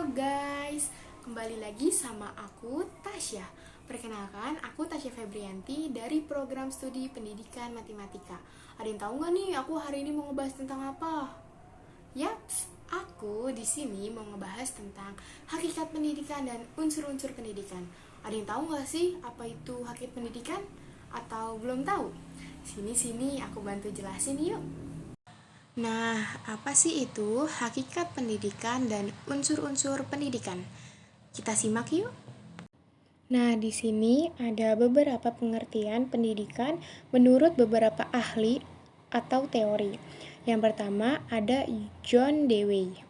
Halo guys, kembali lagi sama aku Tasya. Perkenalkan, aku Tasya Febrianti dari program studi pendidikan matematika. Ada yang tahu nggak nih aku hari ini mau ngebahas tentang apa? Yaps, aku di sini mau ngebahas tentang hakikat pendidikan dan unsur-unsur pendidikan. Ada yang tahu nggak sih apa itu hakikat pendidikan? Atau belum tahu? Sini-sini aku bantu jelasin yuk. Nah, apa sih itu hakikat pendidikan dan unsur-unsur pendidikan? Kita simak yuk. Nah, di sini ada beberapa pengertian pendidikan menurut beberapa ahli atau teori. Yang pertama ada John Dewey.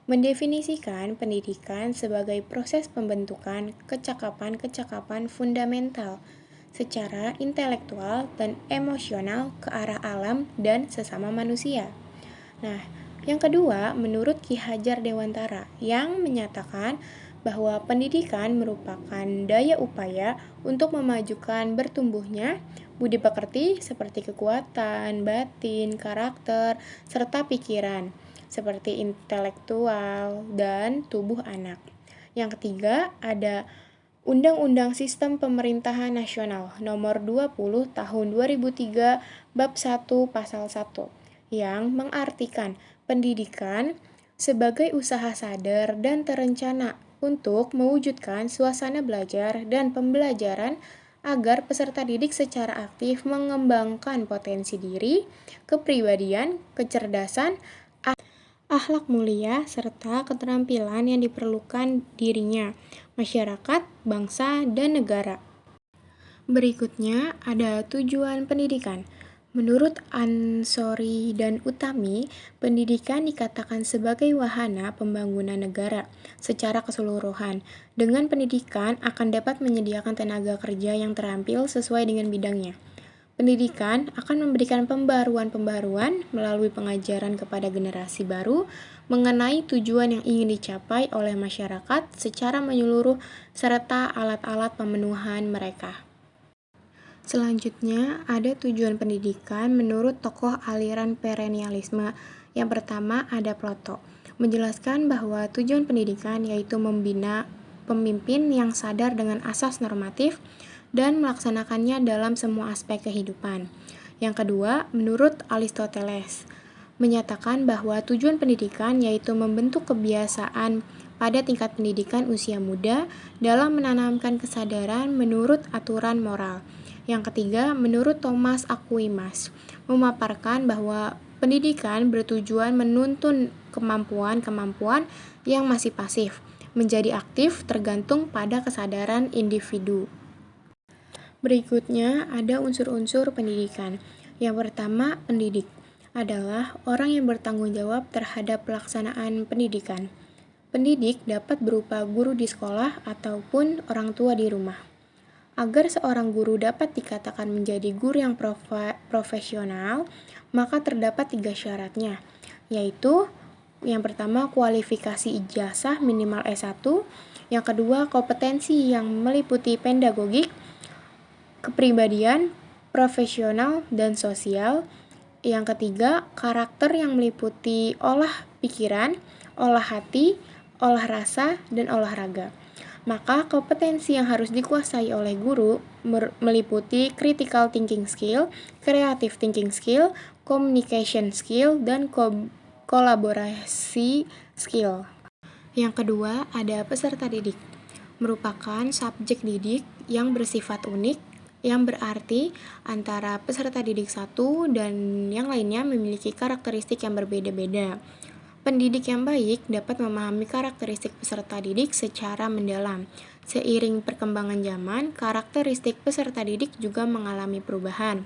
Mendefinisikan pendidikan sebagai proses pembentukan kecakapan-kecakapan fundamental secara intelektual dan emosional ke arah alam dan sesama manusia. Nah, yang kedua, menurut Ki Hajar Dewantara yang menyatakan bahwa pendidikan merupakan daya upaya untuk memajukan bertumbuhnya budi pekerti seperti kekuatan, batin, karakter, serta pikiran, seperti intelektual dan tubuh anak. Yang ketiga, ada Undang-Undang Sistem Pemerintahan Nasional Nomor 20 Tahun 2003 Bab 1 Pasal 1 yang mengartikan pendidikan sebagai usaha sadar dan terencana untuk mewujudkan suasana belajar dan pembelajaran agar peserta didik secara aktif mengembangkan potensi diri, kepribadian, kecerdasan, akhlak mulia, serta keterampilan yang diperlukan dirinya, masyarakat, bangsa, dan negara. Berikutnya ada tujuan pendidikan. Menurut Ansori dan Utami, pendidikan dikatakan sebagai wahana pembangunan negara secara keseluruhan. Dengan pendidikan akan dapat menyediakan tenaga kerja yang terampil sesuai dengan bidangnya. Pendidikan akan memberikan pembaruan-pembaruan melalui pengajaran kepada generasi baru mengenai tujuan yang ingin dicapai oleh masyarakat secara menyeluruh serta alat-alat pemenuhan mereka. Selanjutnya, ada tujuan pendidikan menurut tokoh aliran perennialisme. Yang pertama ada Plato, menjelaskan bahwa tujuan pendidikan yaitu membina pemimpin yang sadar dengan asas normatif dan melaksanakannya dalam semua aspek kehidupan. Yang kedua, menurut Aristoteles, menyatakan bahwa tujuan pendidikan yaitu membentuk kebiasaan pada tingkat pendidikan usia muda dalam menanamkan kesadaran menurut aturan moral. Yang ketiga, menurut Thomas Aquinas, memaparkan bahwa pendidikan bertujuan menuntun kemampuan-kemampuan yang masih pasif menjadi aktif tergantung pada kesadaran individu. Berikutnya ada unsur-unsur pendidikan. Yang pertama, pendidik adalah orang yang bertanggung jawab terhadap pelaksanaan pendidikan. Pendidik dapat berupa guru di sekolah ataupun orang tua di rumah. Agar seorang guru dapat dikatakan menjadi guru yang profesional, maka terdapat 3 syaratnya, yaitu yang pertama kualifikasi ijazah minimal S1, yang kedua kompetensi yang meliputi pedagogik, kepribadian, profesional, dan sosial, yang ketiga karakter yang meliputi olah pikiran, olah hati, olah rasa, dan olahraga. Maka kompetensi yang harus dikuasai oleh guru meliputi critical thinking skill, creative thinking skill, communication skill, dan kolaborasi skill. Yang kedua ada peserta didik, merupakan subjek didik yang bersifat unik, yang berarti antara peserta didik satu dan yang lainnya memiliki karakteristik yang berbeda-beda. Pendidik yang baik dapat memahami karakteristik peserta didik secara mendalam. Seiring perkembangan zaman, karakteristik peserta didik juga mengalami perubahan.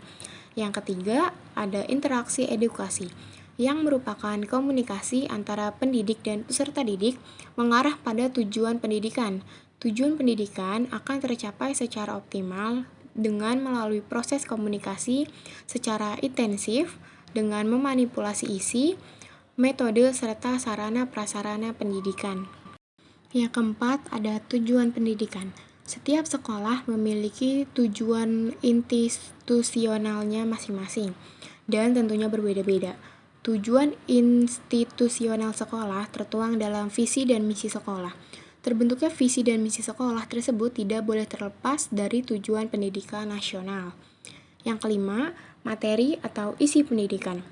Yang ketiga, ada interaksi edukasi, yang merupakan komunikasi antara pendidik dan peserta didik mengarah pada tujuan pendidikan. Tujuan pendidikan akan tercapai secara optimal dengan melalui proses komunikasi secara intensif dengan memanipulasi isi, metode, serta sarana-prasarana pendidikan. Yang keempat, ada tujuan pendidikan. Setiap sekolah memiliki tujuan institusionalnya masing-masing dan tentunya berbeda-beda. Tujuan institusional sekolah tertuang dalam visi dan misi sekolah. Terbentuknya visi dan misi sekolah tersebut tidak boleh terlepas dari tujuan pendidikan nasional. Yang kelima, materi atau isi pendidikan.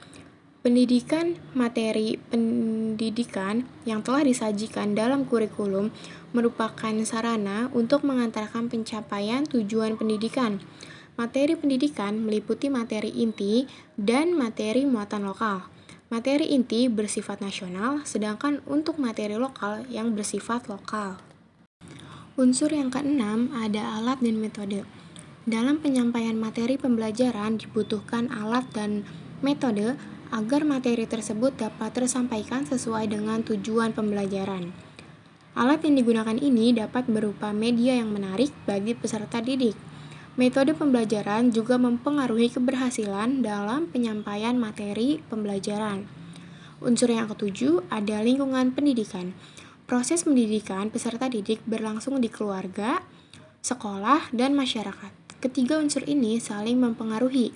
Pendidikan materi pendidikan yang telah disajikan dalam kurikulum merupakan sarana untuk mengantarkan pencapaian tujuan pendidikan. Materi pendidikan meliputi materi inti dan materi muatan lokal. Materi inti bersifat nasional, sedangkan untuk materi lokal yang bersifat lokal. Unsur yang keenam ada alat dan metode. Dalam penyampaian materi pembelajaran dibutuhkan alat dan metode agar materi tersebut dapat tersampaikan sesuai dengan tujuan pembelajaran. Alat yang digunakan ini dapat berupa media yang menarik bagi peserta didik. Metode pembelajaran juga mempengaruhi keberhasilan dalam penyampaian materi pembelajaran. Unsur yang ketujuh ada lingkungan pendidikan. Proses pendidikan peserta didik berlangsung di keluarga, sekolah, dan masyarakat. Ketiga unsur ini saling mempengaruhi.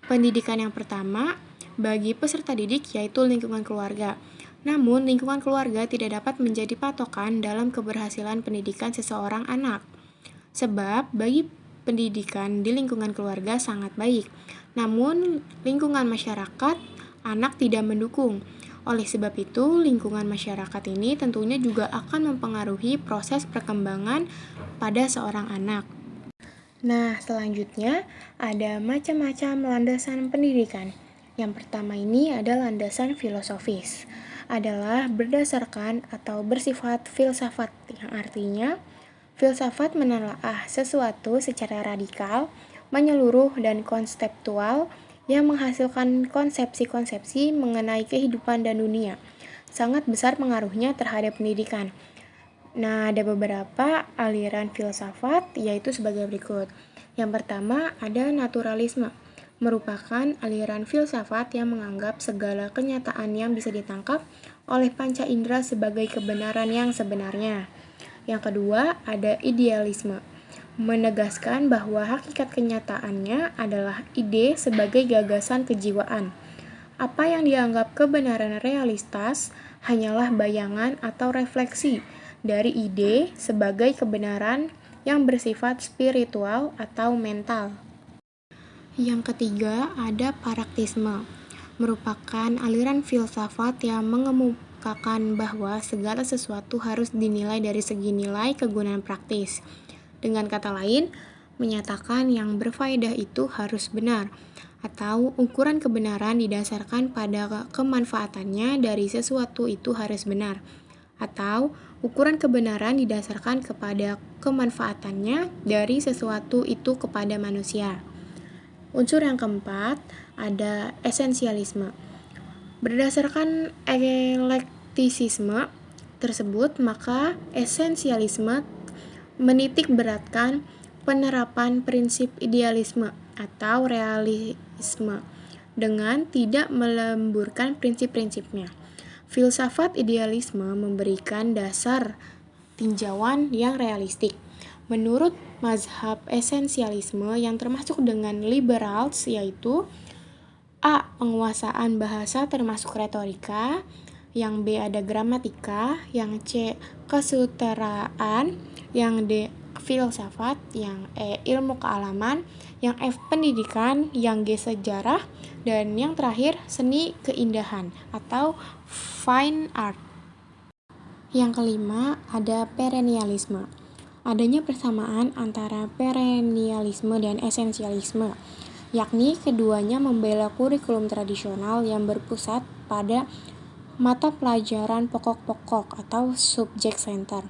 Pendidikan yang pertama bagi peserta didik yaitu lingkungan keluarga. Namun, lingkungan keluarga tidak dapat menjadi patokan dalam keberhasilan pendidikan seseorang anak. Sebab, bagi pendidikan di lingkungan keluarga sangat baik. Namun, lingkungan masyarakat anak tidak mendukung. Oleh sebab itu, lingkungan masyarakat ini tentunya juga akan mempengaruhi proses perkembangan pada seorang anak. Nah, selanjutnya ada macam-macam landasan pendidikan. Yang pertama ini ada landasan filosofis. Adalah berdasarkan atau bersifat filsafat, yang artinya filsafat menelaah sesuatu secara radikal, menyeluruh, dan konseptual yang menghasilkan konsepsi-konsepsi mengenai kehidupan dan dunia. Sangat besar pengaruhnya terhadap pendidikan. Nah, ada beberapa aliran filsafat, yaitu sebagai berikut. Yang pertama, ada naturalisme. Merupakan aliran filsafat yang menganggap segala kenyataan yang bisa ditangkap oleh panca indera sebagai kebenaran yang sebenarnya. Yang kedua, ada idealisme, menegaskan bahwa hakikat kenyataannya adalah ide sebagai gagasan kejiwaan. Apa yang dianggap kebenaran realitas hanyalah bayangan atau refleksi dari ide sebagai kebenaran yang bersifat spiritual atau mental. Yang ketiga, ada praktisme, merupakan aliran filsafat yang mengemukakan bahwa segala sesuatu harus dinilai dari segi nilai kegunaan praktis. Dengan kata lain, menyatakan yang berfaedah itu harus benar, atau ukuran kebenaran didasarkan pada kemanfaatannya dari sesuatu itu harus benar, atau ukuran kebenaran didasarkan kepada kemanfaatannya dari sesuatu itu kepada manusia. Unsur yang keempat ada esensialisme. Berdasarkan eklektisisme tersebut, maka esensialisme menitik beratkan penerapan prinsip idealisme atau realisme dengan tidak melemburkan prinsip-prinsipnya. Filsafat idealisme memberikan dasar tinjauan yang realistik. Menurut mazhab esensialisme yang termasuk dengan liberals, yaitu A. Penguasaan bahasa termasuk retorika, yang B. Ada gramatika, yang C. Kesuteraan, yang D. Filsafat, yang E. Ilmu kealaman, yang F. Pendidikan, yang G. Sejarah, dan yang terakhir seni keindahan atau fine art. Yang kelima ada perennialisme. Adanya persamaan antara perennialisme dan esensialisme, yakni keduanya membela kurikulum tradisional yang berpusat pada mata pelajaran pokok-pokok atau subject center.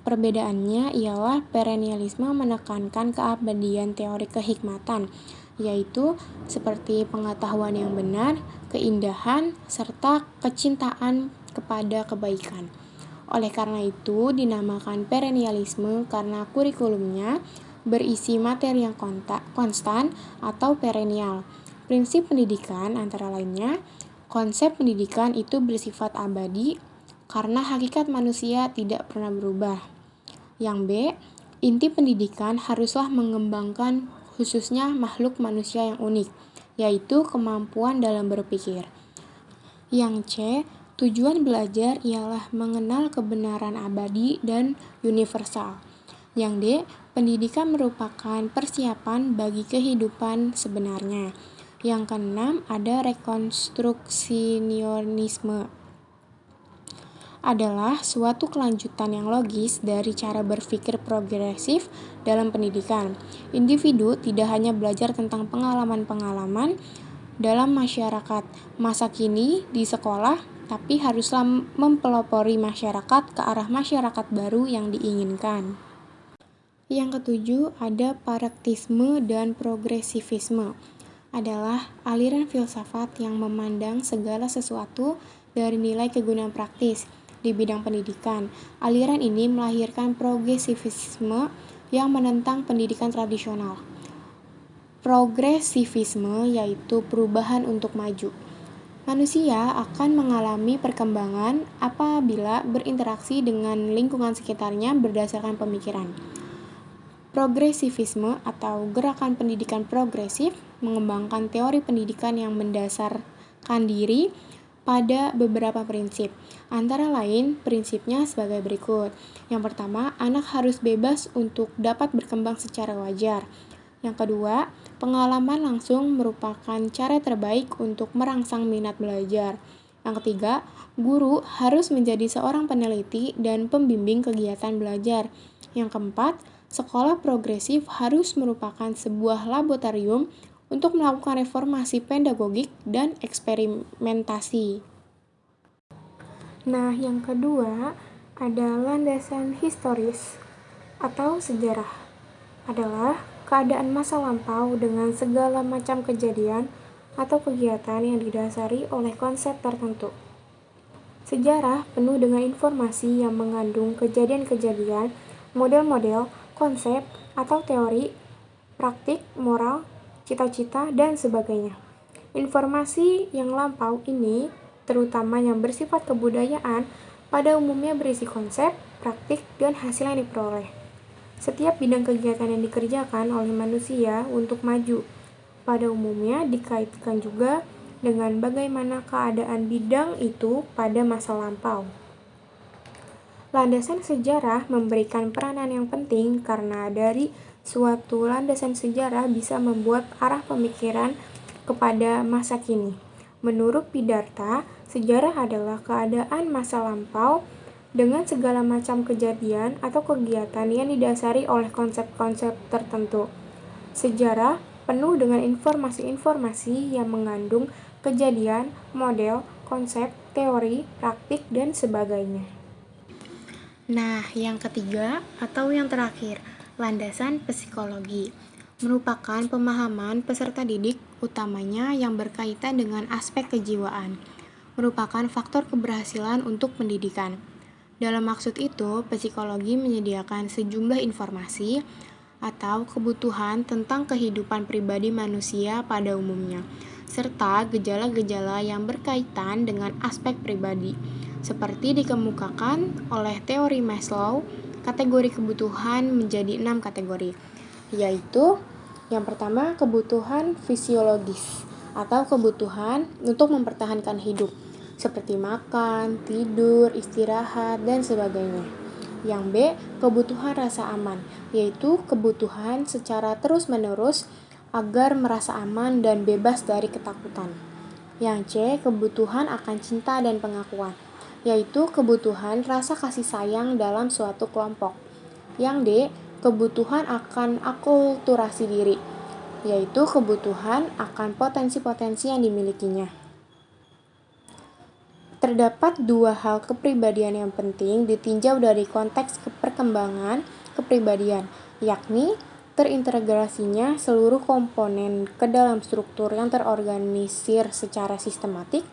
Perbedaannya ialah perennialisme menekankan keabadian teori kehikmatan, yaitu seperti pengetahuan yang benar, keindahan, serta kecintaan kepada kebaikan. Oleh karena itu, dinamakan perennialisme karena kurikulumnya berisi materi yang konstan atau perennial. Prinsip pendidikan antara lainnya, konsep pendidikan itu bersifat abadi karena hakikat manusia tidak pernah berubah. Yang B, inti pendidikan haruslah mengembangkan khususnya makhluk manusia yang unik, yaitu kemampuan dalam berpikir. Yang C, tujuan belajar ialah mengenal kebenaran abadi dan universal. Yang D, pendidikan merupakan persiapan bagi kehidupan sebenarnya. Yang keenam, ada rekonstruksionisme. Adalah suatu kelanjutan yang logis dari cara berpikir progresif dalam pendidikan. Individu tidak hanya belajar tentang pengalaman-pengalaman dalam masyarakat masa kini di sekolah, tapi haruslah mempelopori masyarakat ke arah masyarakat baru yang diinginkan. Yang ketujuh, ada praktisme dan progresivisme. Adalah aliran filsafat yang memandang segala sesuatu dari nilai kegunaan praktis di bidang pendidikan. Aliran ini melahirkan progresivisme yang menentang pendidikan tradisional. Progresivisme yaitu perubahan untuk maju. Manusia akan mengalami perkembangan apabila berinteraksi dengan lingkungan sekitarnya berdasarkan pemikiran. Progresivisme atau gerakan pendidikan progresif mengembangkan teori pendidikan yang mendasarkan diri pada beberapa prinsip. Antara lain, prinsipnya sebagai berikut. Yang pertama, anak harus bebas untuk dapat berkembang secara wajar. Yang kedua, pengalaman langsung merupakan cara terbaik untuk merangsang minat belajar. Yang ketiga, guru harus menjadi seorang peneliti dan pembimbing kegiatan belajar. Yang keempat, sekolah progresif harus merupakan sebuah laboratorium untuk melakukan reformasi pedagogik dan eksperimentasi. Nah, yang kedua ada landasan historis atau sejarah. Adalah keadaan masa lampau dengan segala macam kejadian atau kegiatan yang didasari oleh konsep tertentu. Sejarah penuh dengan informasi yang mengandung kejadian-kejadian, model-model, konsep atau teori, praktik, moral, cita-cita, dan sebagainya. Informasi yang lampau ini, terutama yang bersifat kebudayaan, pada umumnya berisi konsep, praktik, dan hasil yang diperoleh. Setiap bidang kegiatan yang dikerjakan oleh manusia untuk maju, pada umumnya dikaitkan juga dengan bagaimana keadaan bidang itu pada masa lampau. Landasan sejarah memberikan peranan yang penting karena dari suatu landasan sejarah bisa membuat arah pemikiran kepada masa kini. Menurut Siddhartha, sejarah adalah keadaan masa lampau dengan segala macam kejadian atau kegiatan yang didasari oleh konsep-konsep tertentu. Sejarah penuh dengan informasi-informasi yang mengandung kejadian, model, konsep, teori, praktik, dan sebagainya. Nah, yang ketiga atau yang terakhir, landasan psikologi merupakan pemahaman peserta didik utamanya yang berkaitan dengan aspek kejiwaan, merupakan faktor keberhasilan untuk pendidikan. Dalam maksud itu, psikologi menyediakan sejumlah informasi atau kebutuhan tentang kehidupan pribadi manusia pada umumnya, serta gejala-gejala yang berkaitan dengan aspek pribadi. Seperti dikemukakan oleh teori Maslow, kategori kebutuhan menjadi 6 kategori, yaitu yang pertama kebutuhan fisiologis atau kebutuhan untuk mempertahankan hidup, seperti makan, tidur, istirahat, dan sebagainya. Yang B, kebutuhan rasa aman, yaitu kebutuhan secara terus-menerus agar merasa aman dan bebas dari ketakutan. Yang C, kebutuhan akan cinta dan pengakuan, yaitu kebutuhan rasa kasih sayang dalam suatu kelompok. Yang D, kebutuhan akan akulturasi diri, yaitu kebutuhan akan potensi-potensi yang dimilikinya. Terdapat dua hal kepribadian yang penting ditinjau dari konteks perkembangan kepribadian, yakni terintegrasinya seluruh komponen ke dalam struktur yang terorganisir secara sistematik,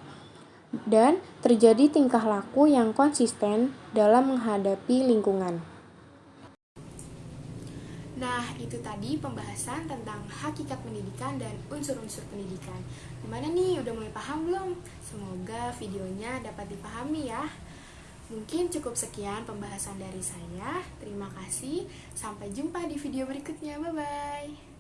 dan terjadi tingkah laku yang konsisten dalam menghadapi lingkungan. Nah, itu tadi pembahasan tentang hakikat pendidikan dan unsur-unsur pendidikan. Gimana nih, udah mulai paham belum? Semoga videonya dapat dipahami ya. Mungkin cukup sekian pembahasan dari saya. Terima kasih. Sampai jumpa di video berikutnya. Bye-bye.